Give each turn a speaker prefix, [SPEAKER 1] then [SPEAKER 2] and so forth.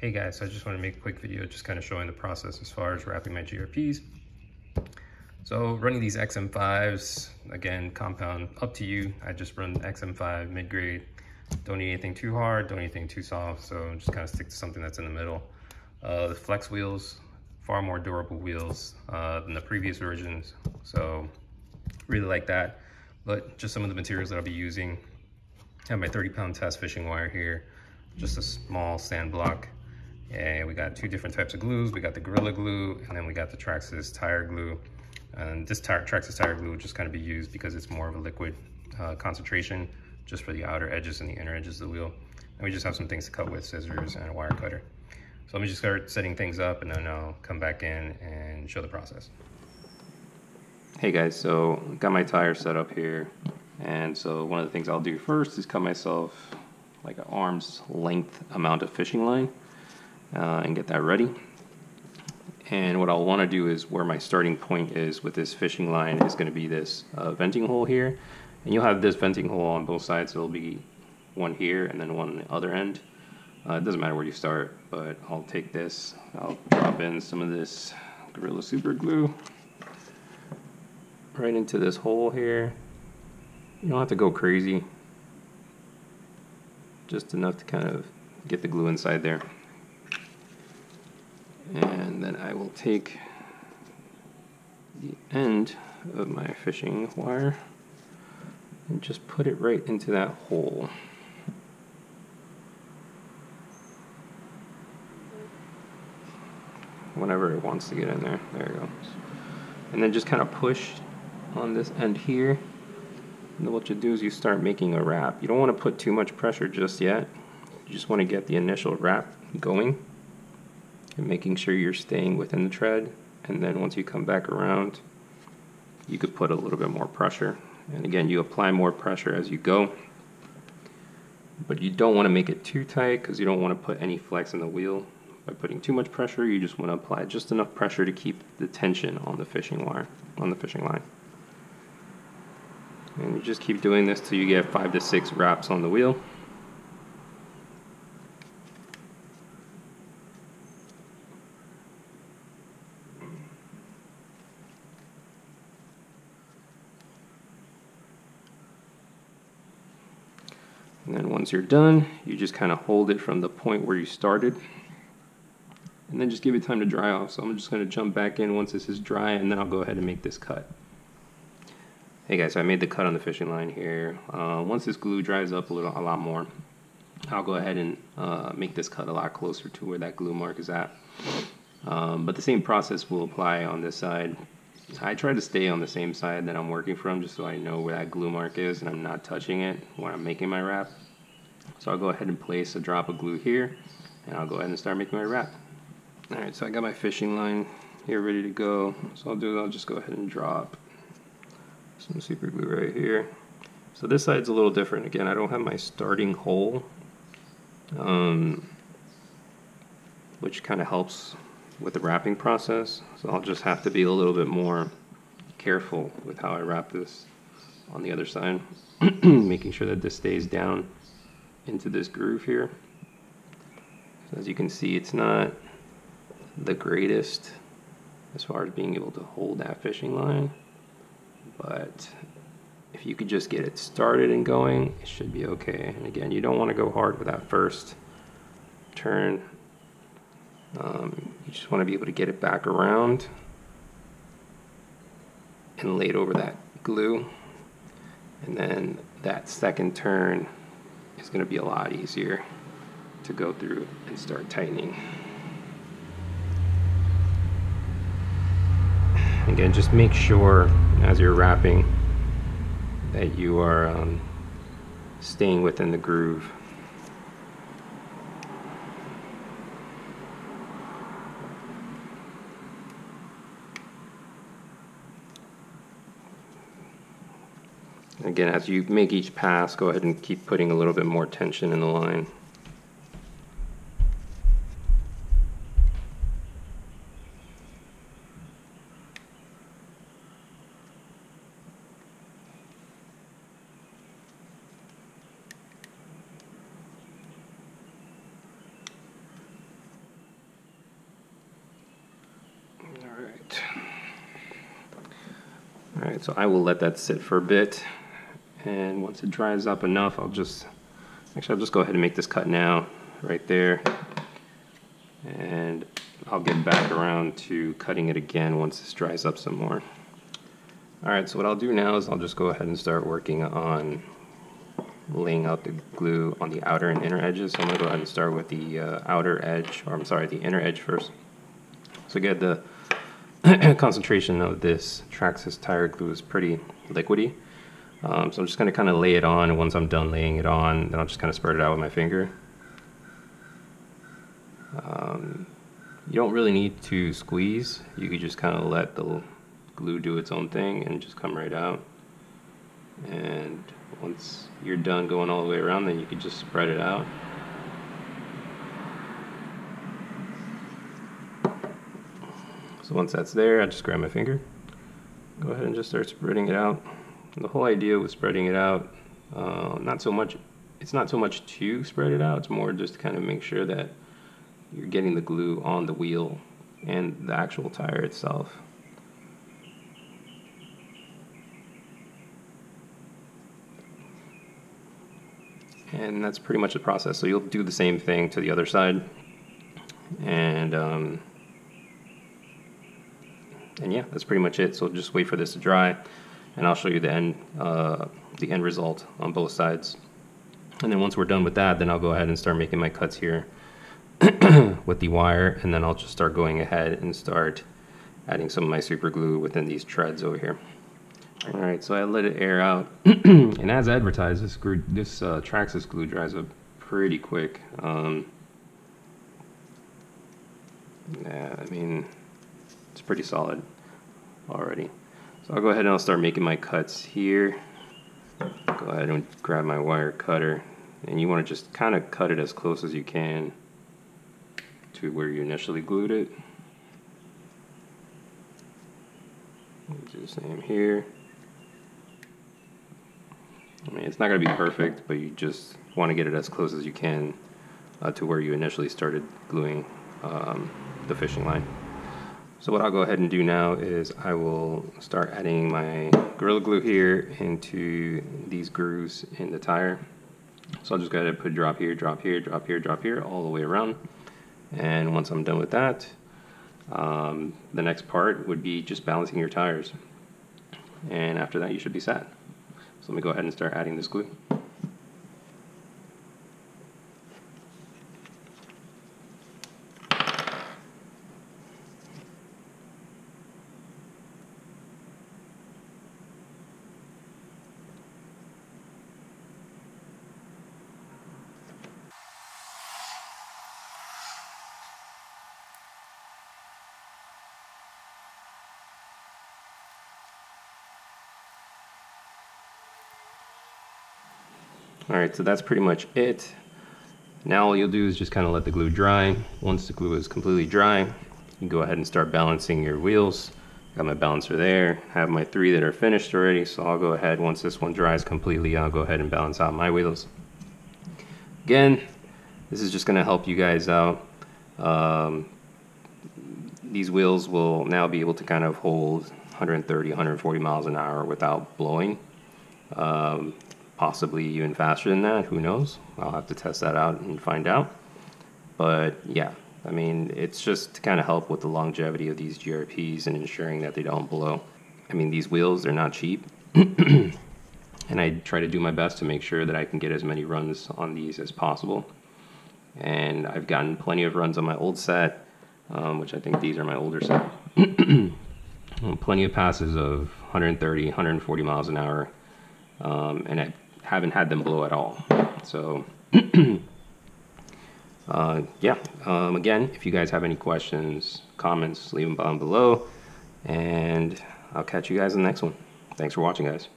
[SPEAKER 1] Hey guys, so I just want to make a quick video just kind of showing the process as far as wrapping my GRPs. So running these XM5s, again, compound, up to you. I just run XM5 mid-grade. Don't need anything too hard, don't need anything too soft, so just kind of stick to something that's in the middle. The flex wheels, far more durable wheels than the previous versions, so really like that. But just some of the materials that I'll be using. I have my 30-pound test fishing wire here, just a small sand block. And we got two different types of glues. We got the Gorilla Glue, and then we got the Traxxas tire glue. And this Traxxas tire glue would just kind of be used because it's more of a liquid concentration, just for the outer edges and the inner edges of the wheel. And we just have some things to cut with, scissors and a wire cutter. So let me just start setting things up, and then I'll come back in and show the process.
[SPEAKER 2] Hey guys, so got my tire set up here. And so one of the things I'll do first is cut myself like an arm's length amount of fishing line. And get that ready. And what I'll want to do is where my starting point is with this fishing line is going to be this venting hole here. And you'll have this venting hole on both sides. So it'll be one here and then one on the other end. It doesn't matter where you start, but I'll take this. I'll drop in some of this Gorilla Super Glue right into this hole here. You don't have to go crazy. Just enough to kind of get the glue inside there. And then I will take the end of my fishing wire and just put it right into that hole. Whenever it wants to get in there. There it goes. And then just kind of push on this end here. And then what you do is you start making a wrap. You don't want to put too much pressure just yet. You just want to get the initial wrap going. And making sure you're staying within the tread, and then once you come back around you could put a little bit more pressure, and again you apply more pressure as you go, but you don't want to make it too tight because you don't want to put any flex in the wheel. By putting too much pressure, you just want to apply just enough pressure to keep the tension on the fishing wire, on the fishing line. And you just keep doing this till you get 5 to 6 wraps on the wheel. And then once you're done, you just kind of hold it from the point where you started. And then just give it time to dry off. So I'm just going to jump back in once this is dry, and then I'll go ahead and make this cut. Hey guys, so I made the cut on the fishing line here. Once this glue dries up a lot more, I'll go ahead and make this cut a lot closer to where that glue mark is at. But the same process will apply on this side. I try to stay on the same side that I'm working from, just so I know where that glue mark is and I'm not touching it when I'm making my wrap. So I'll go ahead and place a drop of glue here, and I'll go ahead and start making my wrap. Alright, so I got my fishing line here ready to go. So I'll just go ahead and drop some super glue right here. So this side's a little different. Again, I don't have my starting hole, which kind of helps with the wrapping process. So I'll just have to be a little bit more careful with how I wrap this on the other side, making sure that this stays down into this groove here. So as you can see, it's not the greatest as far as being able to hold that fishing line, but if you could just get it started and going, it should be okay. And again, you don't want to go hard with that first turn. You just want to be able to get it back around and lay it over that glue, and then that second turn is going to be a lot easier to go through and start tightening. Again, just make sure as you're wrapping that you are staying within the groove. Again, as you make each pass, go ahead and keep putting a little bit more tension in the line. Alright, so I will let that sit for a bit, and once it dries up enough, I'll just go ahead and make this cut now, right there, and I'll get back around to cutting it again once this dries up some more. Alright, so what I'll do now is I'll just go ahead and start working on laying out the glue on the outer and inner edges. So I'm going to go ahead and start with the outer edge, or I'm sorry, the inner edge first. So get the concentration of this Traxxas tire glue is pretty liquidy. So I'm just going to kind of lay it on, and once I'm done laying it on, then I'll just kind of spread it out with my finger. You don't really need to squeeze. You could just kind of let the glue do its own thing and just come right out. And once you're done going all the way around, then you can just spread it out. So once that's there, I just grab my finger, go ahead and just start spreading it out. And the whole idea with spreading it out, it's not so much to spread it out, it's more just to kind of make sure that you're getting the glue on the wheel and the actual tire itself. And that's pretty much the process. So you'll do the same thing to the other side, and yeah, that's pretty much it. So just wait for this to dry, and I'll show you the end result on both sides. And then once we're done with that, then I'll go ahead and start making my cuts here with the wire, and then I'll just start going ahead and start adding some of my super glue within these treads over here. Alright, so I let it air out, and as advertised, this Traxxas glue dries up pretty quick. Yeah, I mean, it's pretty solid already. So I'll go ahead and I'll start making my cuts here. Go ahead and grab my wire cutter, and you want to just kind of cut it as close as you can to where you initially glued it. Do the same here. I mean, it's not going to be perfect, but you just want to get it as close as you can to where you initially started gluing the fishing line. So what I'll go ahead and do now is I will start adding my Gorilla Glue here into these grooves in the tire. So I'll just go ahead and put drop here, drop here, drop here, drop here, all the way around. And once I'm done with that, the next part would be just balancing your tires. And after that, you should be set. So let me go ahead and start adding this glue. Alright, so that's pretty much it. Now all you'll do is just kind of let the glue dry. Once the glue is completely dry, you can go ahead and start balancing your wheels. Got my balancer there. I have my 3 that are finished already, so I'll go ahead, once this one dries completely, I'll go ahead and balance out my wheels. Again, this is just going to help you guys out. These wheels will now be able to kind of hold 130, 140 miles an hour without blowing. Possibly even faster than that, who knows? I'll have to test that out and find out. But yeah, I mean, it's just to kind of help with the longevity of these GRPs and ensuring that they don't blow. I mean, these wheels, they're not cheap. And I try to do my best to make sure that I can get as many runs on these as possible. And I've gotten plenty of runs on my old set, which I think these are my older set. Plenty of passes of 130, 140 miles an hour. And I haven't had them blow at all. So yeah, again, if you guys have any questions, comments, leave them down below, and I'll catch you guys in the next one. Thanks for watching, guys.